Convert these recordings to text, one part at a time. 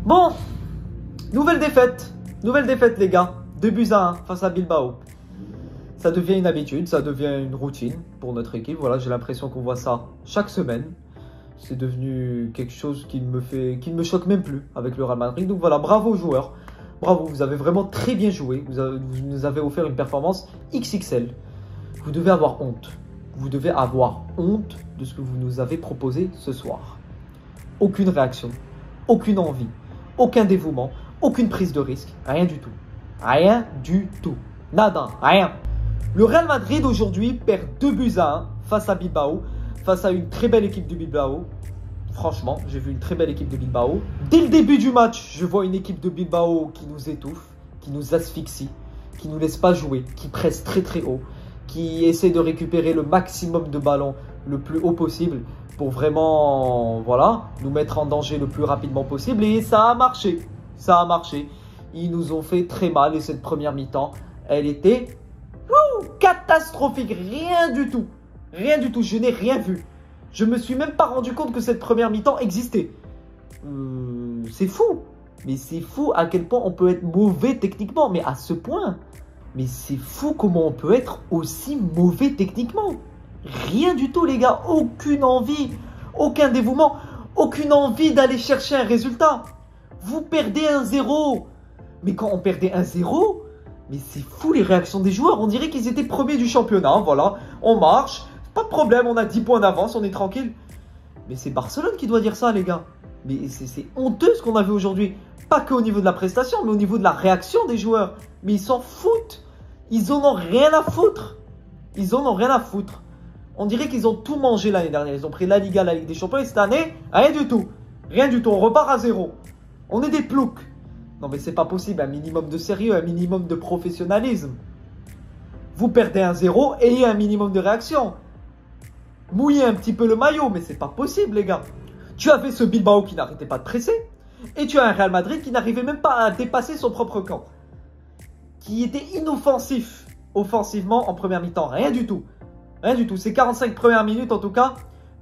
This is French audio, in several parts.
Bon, nouvelle défaite. Nouvelle défaite, les gars. 2-1 face à Bilbao. Ça devient une habitude, ça devient une routine pour notre équipe. Voilà, j'ai l'impression qu'on voit ça chaque semaine. C'est devenu quelque chose qui ne me choque même plus avec le Real Madrid. Donc voilà, bravo aux joueurs. Bravo, vous avez vraiment très bien joué. Vous nous avez offert une performance XXL. Vous devez avoir honte. Vous devez avoir honte de ce que vous nous avez proposé ce soir. Aucune réaction, aucune envie, aucun dévouement, aucune prise de risque. Rien du tout. Rien du tout. Nada, rien. Le Real Madrid aujourd'hui perd 2-1 face à Bilbao, face à une très belle équipe de Bilbao. Franchement, j'ai vu une très belle équipe de Bilbao. Dès le début du match, je vois une équipe de Bilbao qui nous étouffe, qui nous asphyxie, qui ne nous laisse pas jouer, qui presse très très haut, qui essaie de récupérer le maximum de ballons le plus haut possible pour vraiment voilà, nous mettre en danger le plus rapidement possible. Et ça a marché. Ça a marché. Ils nous ont fait très mal et cette première mi-temps, elle était catastrophique. Rien du tout. Rien du tout. Je n'ai rien vu. Je me suis même pas rendu compte que cette première mi-temps existait. C'est fou. Mais c'est fou à quel point on peut être mauvais techniquement. Mais à ce point. Mais c'est fou comment on peut être aussi mauvais techniquement. Rien du tout, les gars. Aucune envie. Aucun dévouement. Aucune envie d'aller chercher un résultat. Vous perdez 1-0. Mais quand on perdait 1-0, mais c'est fou les réactions des joueurs. On dirait qu'ils étaient premiers du championnat. Voilà, on marche. Pas de problème, on a 10 points d'avance, on est tranquille. Mais c'est Barcelone qui doit dire ça, les gars. Mais c'est honteux ce qu'on a vu aujourd'hui. Pas qu'au niveau de la prestation, mais au niveau de la réaction des joueurs. Mais ils s'en foutent. Ils en ont rien à foutre. Ils en ont rien à foutre. On dirait qu'ils ont tout mangé l'année dernière. Ils ont pris la Liga, la Ligue des Champions. Et cette année, rien du tout. Rien du tout. On repart à zéro. On est des ploucs. Non mais c'est pas possible. Un minimum de sérieux, un minimum de professionnalisme. Vous perdez 1-0 et il y a un minimum de réaction. Mouillez un petit peu le maillot, mais c'est pas possible, les gars. Tu avais ce Bilbao qui n'arrêtait pas de presser. Et tu as un Real Madrid qui n'arrivait même pas à dépasser son propre camp. Qui était inoffensif, offensivement, en première mi-temps. Rien du tout. Rien du tout. Ces 45 premières minutes, en tout cas,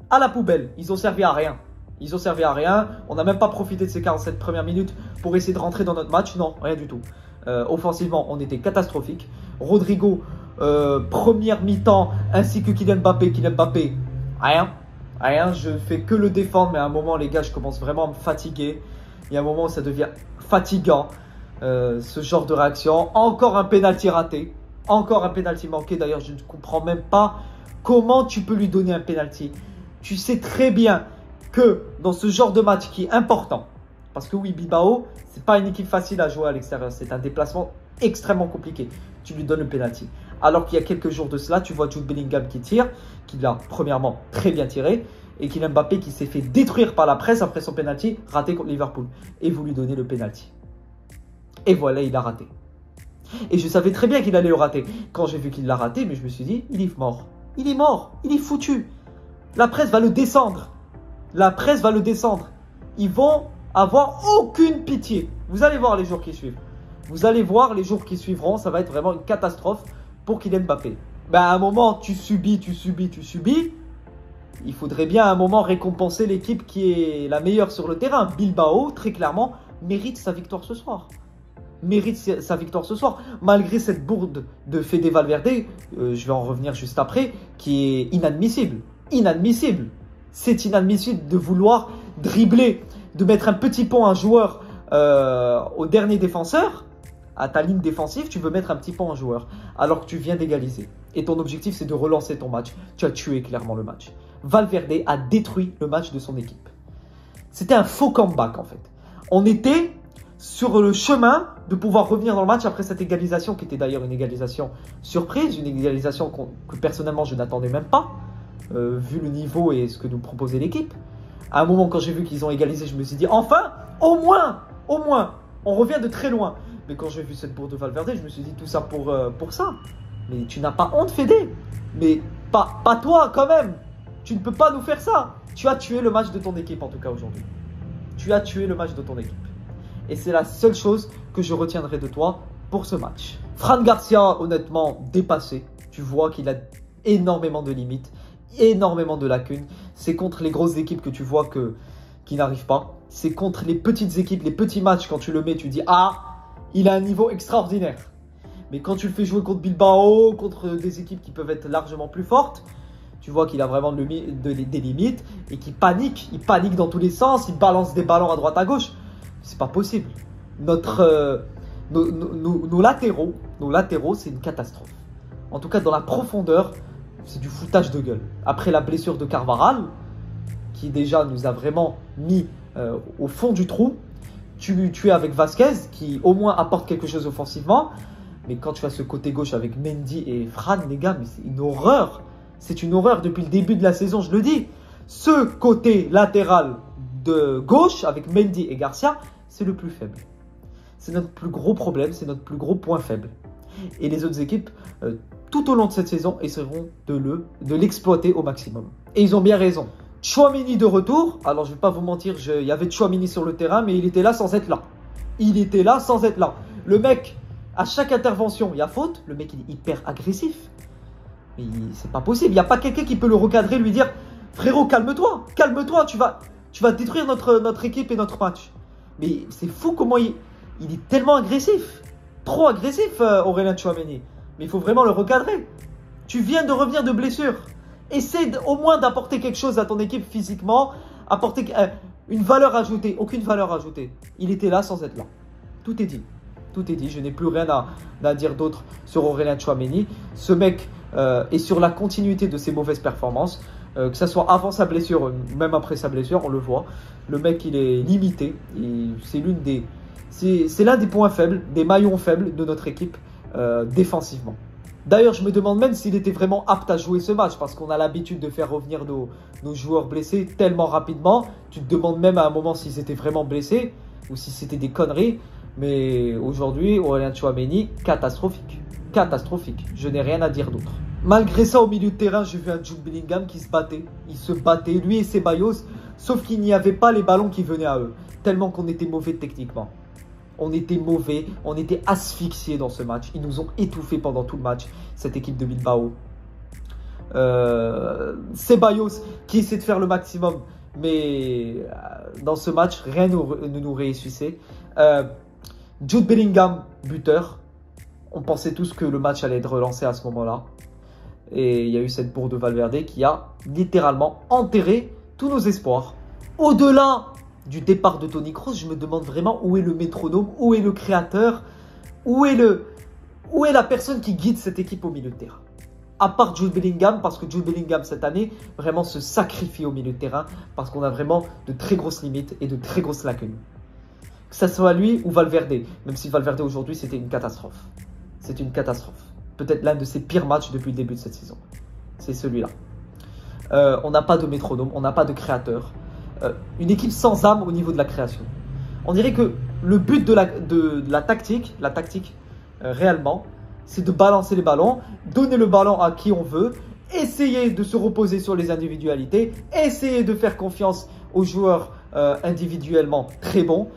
à la poubelle. Ils ont servi à rien. Ils ont servi à rien. On n'a même pas profité de ces 47 premières minutes pour essayer de rentrer dans notre match. Non, rien du tout. Offensivement, on était catastrophique. Rodrigo, première mi-temps, ainsi que Kylian Mbappé. Kylian Mbappé, rien. Rien, je fais que le défendre. Mais à un moment, les gars, je commence vraiment à me fatiguer. Il y a un moment où ça devient fatigant. Ce genre de réaction. Encore un pénalty raté. Encore un pénalty manqué. D'ailleurs, je ne comprends même pas comment tu peux lui donner un pénalty. Tu sais très bien que dans ce genre de match qui est important, parce que oui, Bilbao, c'est pas une équipe facile à jouer à l'extérieur, c'est un déplacement extrêmement compliqué. Tu lui donnes le penalty. Alors qu'il y a quelques jours de cela, tu vois Jude Bellingham qui tire, qui l'a premièrement très bien tiré, et Kylian Mbappé qui s'est fait détruire par la presse après son penalty raté contre Liverpool. Et vous lui donnez le penalty. Et voilà, il a raté. Et je savais très bien qu'il allait le rater. Quand j'ai vu qu'il l'a raté, mais je me suis dit, il est mort. Il est mort, il est foutu. La presse va le descendre. La presse va le descendre. Ils vont avoir aucune pitié. Vous allez voir les jours qui suivent. Vous allez voir les jours qui suivront. Ça va être vraiment une catastrophe pour Kylian Mbappé. Ben, à un moment, tu subis. Il faudrait bien à un moment récompenser l'équipe qui est la meilleure sur le terrain. Bilbao, très clairement, mérite sa victoire ce soir. Mérite sa victoire ce soir. Malgré cette bourde de Fede Valverde, je vais en revenir juste après, qui est inadmissible. Inadmissible. C'est inadmissible de vouloir dribbler, de mettre un petit pont à un joueur au dernier défenseur, à ta ligne défensive, tu veux mettre un petit pont à un joueur, alors que tu viens d'égaliser. Et ton objectif, c'est de relancer ton match. Tu as tué clairement le match. Valverde a détruit le match de son équipe. C'était un faux comeback, en fait. On était sur le chemin de pouvoir revenir dans le match après cette égalisation, qui était d'ailleurs une égalisation surprise, une égalisation que personnellement, je n'attendais même pas. Vu le niveau et ce que nous proposait l'équipe. À un moment, quand j'ai vu qu'ils ont égalisé, je me suis dit, enfin, au moins, on revient de très loin. Mais quand j'ai vu cette bourde de Valverde, je me suis dit, tout ça pour ça. Mais tu n'as pas honte, Fede. Mais pas toi, quand même. Tu ne peux pas nous faire ça. Tu as tué le match de ton équipe, en tout cas, aujourd'hui. Tu as tué le match de ton équipe. Et c'est la seule chose que je retiendrai de toi pour ce match. Fran Garcia, honnêtement, dépassé. Tu vois qu'il a énormément de limites. Énormément de lacunes. C'est contre les grosses équipes que tu vois qui n'arrivent pas. c'est contre les petites équipes, les petits matchs, quand tu le mets, tu dis « Ah, il a un niveau extraordinaire ». Mais quand tu le fais jouer contre Bilbao, contre des équipes qui peuvent être largement plus fortes, tu vois qu'il a vraiment des limites et qu'il panique. Il panique dans tous les sens, il balance des ballons à droite à gauche. C'est pas possible. Nos latéraux, c'est une catastrophe. En tout cas, dans la profondeur, c'est du foutage de gueule. Après la blessure de Carvajal, qui déjà nous a vraiment mis au fond du trou, tu es avec Vasquez, qui au moins apporte quelque chose offensivement. Mais quand tu as ce côté gauche avec Mendy et Fran, les gars, mais c'est une horreur. C'est une horreur depuis le début de la saison, je le dis. Ce côté latéral de gauche avec Mendy et Garcia, c'est le plus faible. C'est notre plus gros problème, c'est notre plus gros point faible. Et les autres équipes, tout au long de cette saison, essaieront de l'exploiter au maximum. Et ils ont bien raison. Tchouaméni de retour. Alors, je ne vais pas vous mentir, il y avait Tchouaméni sur le terrain, mais il était là sans être là. Il était là sans être là. Le mec, à chaque intervention, il y a faute. Le mec, il est hyper agressif. Mais c'est pas possible. Il n'y a pas quelqu'un qui peut le recadrer, lui dire « Frérot, calme-toi, calme-toi, tu vas détruire notre équipe et notre match. » Mais c'est fou comment il est tellement agressif. Trop agressif, Aurélien Tchouaméni. Mais il faut vraiment le recadrer. Tu viens de revenir de blessure. Essaie au moins d'apporter quelque chose à ton équipe physiquement. Apporter une valeur ajoutée. Aucune valeur ajoutée. Il était là sans être là. Tout est dit. Tout est dit. Je n'ai plus rien à dire d'autre sur Aurélien Tchouaméni. Ce mec est sur la continuité de ses mauvaises performances. Que ce soit avant sa blessure, même après sa blessure, on le voit. Le mec, il est limité. C'est l'un des points faibles, des maillons faibles de notre équipe défensivement. D'ailleurs, je me demande même s'il était vraiment apte à jouer ce match, parce qu'on a l'habitude de faire revenir nos joueurs blessés tellement rapidement. Tu te demandes même à un moment s'ils étaient vraiment blessés ou si c'était des conneries. Mais aujourd'hui, Aurélien Tchouaméni, catastrophique. Catastrophique. Je n'ai rien à dire d'autre. Malgré ça, au milieu de terrain, j'ai vu un Jude Bellingham qui se battait. Il se battait, lui et Ceballos, sauf qu'il n'y avait pas les ballons qui venaient à eux. Tellement qu'on était mauvais techniquement. On était mauvais, on était asphyxiés dans ce match. Ils nous ont étouffés pendant tout le match, cette équipe de Bilbao. Ceballos qui essaie de faire le maximum, mais dans ce match, rien ne nous réussissait. Jude Bellingham, buteur. On pensait tous que le match allait être relancé à ce moment-là. Et il y a eu cette bourde de Valverde qui a littéralement enterré tous nos espoirs. Au-delà du départ de Toni Kroos, je me demande vraiment où est le métronome, où est le créateur, où est la personne qui guide cette équipe au milieu de terrain. À part Jude Bellingham, parce que Jude Bellingham cette année vraiment se sacrifie au milieu de terrain, parce qu'on a vraiment de très grosses limites et de très grosses lacunes. Que ce soit lui ou Valverde, même si Valverde aujourd'hui c'était une catastrophe. C'est une catastrophe. Peut-être l'un de ses pires matchs depuis le début de cette saison. C'est celui-là. On n'a pas de métronome, on n'a pas de créateur. Une équipe sans âme au niveau de la création. On dirait que le but de la tactique, réellement, c'est de balancer les ballons, donner le ballon à qui on veut, essayer de se reposer sur les individualités, essayer de faire confiance aux joueurs individuellement très bons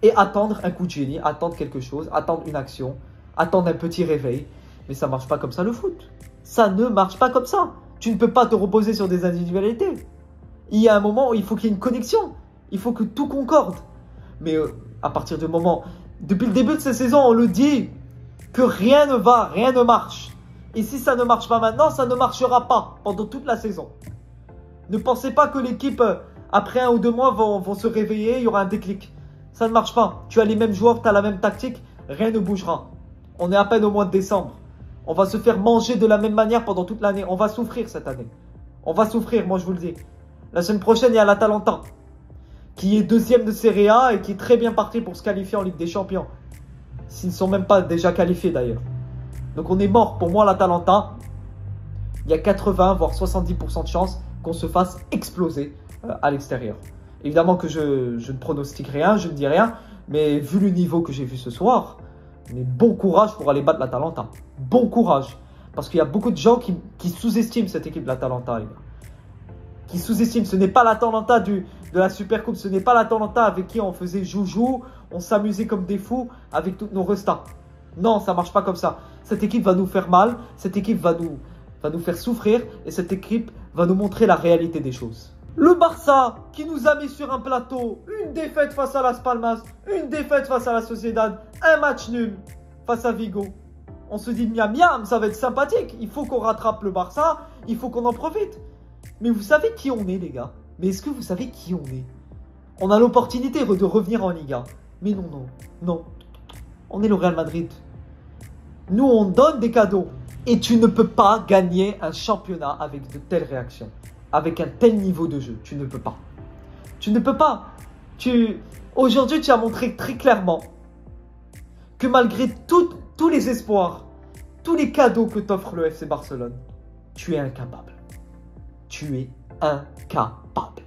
et attendre un coup de génie, attendre quelque chose, attendre une action, attendre un petit réveil. Mais ça ne marche pas comme ça le foot. Ça ne marche pas comme ça. Tu ne peux pas te reposer sur des individualités. Il y a un moment où il faut qu'il y ait une connexion. Il faut que tout concorde. Mais à partir du moment... Depuis le début de cette saison, on le dit que rien ne va, rien ne marche. Et si ça ne marche pas maintenant, ça ne marchera pas pendant toute la saison. Ne pensez pas que l'équipe, après 1 ou 2 mois, vont se réveiller, il y aura un déclic. Ça ne marche pas. Tu as les mêmes joueurs, tu as la même tactique, rien ne bougera. On est à peine au mois de décembre. On va se faire manger de la même manière pendant toute l'année. On va souffrir cette année. On va souffrir, moi je vous le dis. La semaine prochaine, il y a l'Atalanta, qui est 2e de Serie A et qui est très bien parti pour se qualifier en Ligue des Champions. S'ils ne sont même pas déjà qualifiés d'ailleurs. Donc on est mort. Pour moi, l'Atalanta, il y a 80 voire 70% de chances qu'on se fasse exploser à l'extérieur. Évidemment que je ne pronostique rien, je ne dis rien. Mais vu le niveau que j'ai vu ce soir, mais bon courage pour aller battre l'Atalanta. Bon courage. Parce qu'il y a beaucoup de gens qui sous-estiment cette équipe de l'Atalanta, les gars. Qui sous-estiment. Ce n'est pas l'Atalanta de la Supercoupe. Ce n'est pas l'Atalanta avec qui on faisait joujou. On s'amusait comme des fous avec toutes nos restats. Non, ça ne marche pas comme ça. Cette équipe va nous faire mal. Cette équipe va nous faire souffrir. Et cette équipe va nous montrer la réalité des choses. Le Barça qui nous a mis sur un plateau, une défaite face à Las Palmas, une défaite face à la Sociedad, un match nul face à Vigo. On se dit miam miam, ça va être sympathique, il faut qu'on rattrape le Barça, il faut qu'on en profite. Mais vous savez qui on est les gars? Mais est-ce que vous savez qui on est? On a l'opportunité de revenir en Liga. Mais non, non, non. On est le Real Madrid. Nous on donne des cadeaux. Et tu ne peux pas gagner un championnat avec de telles réactions. Avec un tel niveau de jeu, tu ne peux pas. Tu ne peux pas. Aujourd'hui, tu as montré très clairement que malgré tous les espoirs, tous les cadeaux que t'offre le FC Barcelone, tu es incapable. Tu es incapable.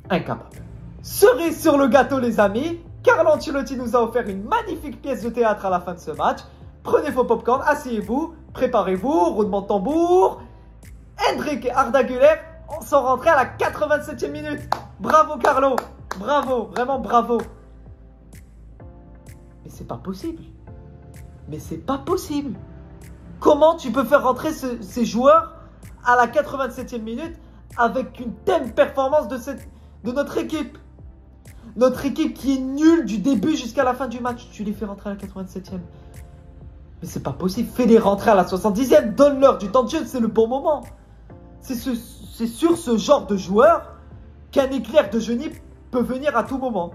Incapable. Cerise sur le gâteau, les amis. Carlo Ancelotti nous a offert une magnifique pièce de théâtre à la fin de ce match. Prenez vos popcorn, asseyez-vous, préparez-vous, roulement de tambour. Hendrik et Arda Güler sont rentrés à la 87e minute. Bravo Carlo, bravo, vraiment bravo. Mais c'est pas possible. Mais c'est pas possible. Comment tu peux faire rentrer ces joueurs à la 87e minute avec une telle performance de notre équipe? Notre équipe qui est nulle du début jusqu'à la fin du match. Tu les fais rentrer à la 87e. Mais c'est pas possible. Fais-les rentrer à la 70e. Donne-leur du temps de jeu. C'est le bon moment. C'est sur ce genre de joueur qu'un éclair de génie peut venir à tout moment.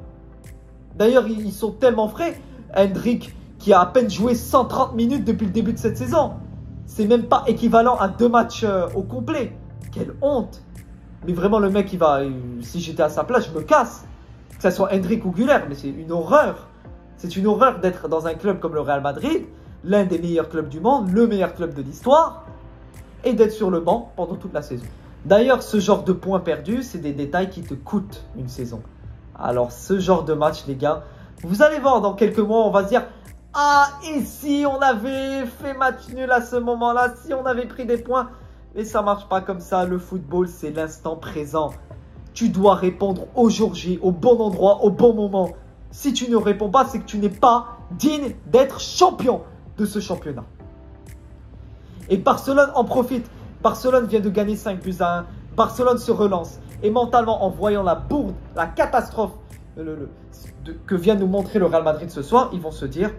D'ailleurs, ils sont tellement frais. Hendrik, qui a à peine joué 130 minutes depuis le début de cette saison. C'est même pas équivalent à 2 matchs au complet. Quelle honte. Mais vraiment, le mec, si j'étais à sa place, je me casse. Que ce soit Hendrik ou Güler, mais c'est une horreur. C'est une horreur d'être dans un club comme le Real Madrid, l'un des meilleurs clubs du monde, le meilleur club de l'histoire, et d'être sur le banc pendant toute la saison. D'ailleurs, ce genre de points perdus, c'est des détails qui te coûtent une saison. Alors, ce genre de match, les gars, vous allez voir dans quelques mois, on va se dire « Ah, et si on avait fait match nul à ce moment-là, si on avait pris des points ?» Mais ça marche pas comme ça, le football, c'est l'instant présent. Tu dois répondre au jour J, au bon endroit, au bon moment. Si tu ne réponds pas, c'est que tu n'es pas digne d'être champion de ce championnat. Et Barcelone en profite. Barcelone vient de gagner 5-1. Barcelone se relance. Et mentalement, en voyant la bourde, la catastrophe que vient nous montrer le Real Madrid ce soir, ils vont se dire,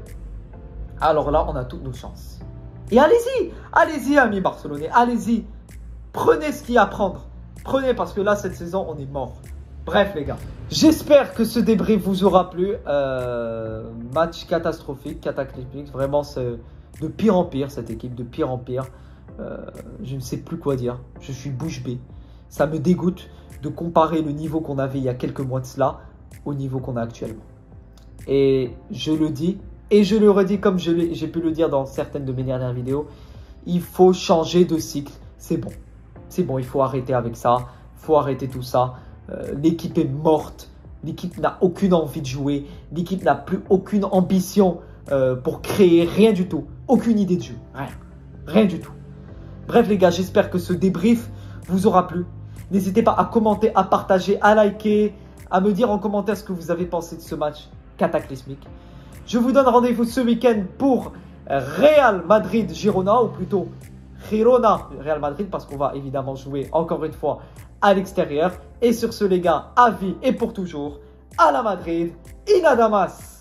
alors là, on a toutes nos chances. Et allez-y, allez-y, amis barcelonais, allez-y. Prenez ce qu'il y a à prendre. Prenez, parce que là, cette saison, on est mort. Bref, les gars, j'espère que ce débrief vous aura plu. Match catastrophique, cataclysmique. Vraiment, c'est de pire en pire, cette équipe, de pire en pire. Je ne sais plus quoi dire. Je suis bouche bée. Ça me dégoûte de comparer le niveau qu'on avait il y a quelques mois de cela au niveau qu'on a actuellement. Et je le dis, et je le redis comme j'ai pu le dire dans certaines de mes dernières vidéos, il faut changer de cycle. C'est bon. C'est bon, il faut arrêter avec ça. Il faut arrêter tout ça. L'équipe est morte. L'équipe n'a aucune envie de jouer. L'équipe n'a plus aucune ambition pour créer. Rien du tout. Aucune idée de jeu. Rien. Rien du tout. Bref, les gars, j'espère que ce débrief vous aura plu. N'hésitez pas à commenter, à partager, à liker, à me dire en commentaire ce que vous avez pensé de ce match cataclysmique. Je vous donne rendez-vous ce week-end pour Real Madrid-Girona, ou plutôt Girona-Real Madrid, parce qu'on va évidemment jouer encore une fois à l'extérieur. Et sur ce, les gars, à vie et pour toujours, à la Madrid, in Adamas.